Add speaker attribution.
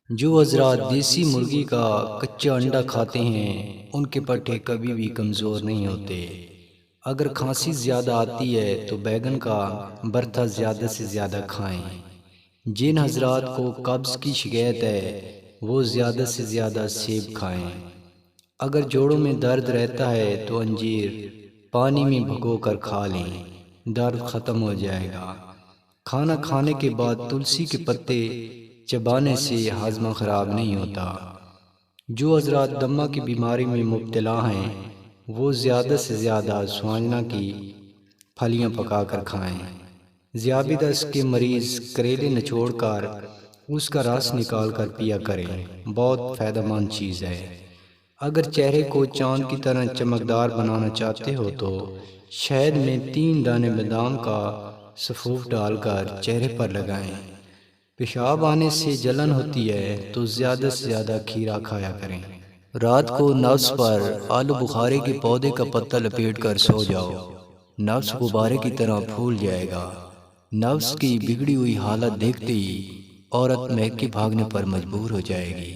Speaker 1: جو حضرات دیسی مرغی کا کچا انڈا کھاتے ہیں ان کے پٹھے کبھی بھی کمزور نہیں ہوتے۔ اگر کھانسی زیادہ آتی ہے تو بیگن کا برتھا زیادہ سے زیادہ کھائیں۔ جن حضرات کو قبض کی شکایت ہے وہ زیادہ سے زیادہ سیب کھائیں۔ اگر جوڑوں میں درد رہتا ہے تو انجیر پانی میں بھگو کر کھا لیں، درد ختم ہو جائے گا۔ کھانا کھانے کے بعد تلسی کے پتے چبانے سے ہاضمہ خراب نہیں ہوتا۔ جو حضرات دمہ کی بیماری میں مبتلا ہیں وہ زیادہ سے زیادہ سوانجنا کی پھلیاں پکا کر کھائیں۔ ذیابیطس کے مریض کریلے نچوڑ کر اس کا رس نکال کر پیا کریں، بہت فائدہ مند چیز ہے۔ اگر چہرے کو چاند کی طرح چمکدار بنانا چاہتے ہو تو شہد میں 3 دانے بادام کا سفوف ڈال کر چہرے پر لگائیں۔ پیشاب آنے سے جلن ہوتی ہے تو زیادہ سے زیادہ کھیرا کھایا کریں۔ رات کو نفس پر آلو بخارے کے پودے کا پتہ لپیٹ کر سو جاؤ، نفس غبارے کی طرح پھول جائے گا۔ نفس کی بگڑی ہوئی حالت دیکھتے ہی عورت مہک کے بھاگنے پر مجبور ہو جائے گی۔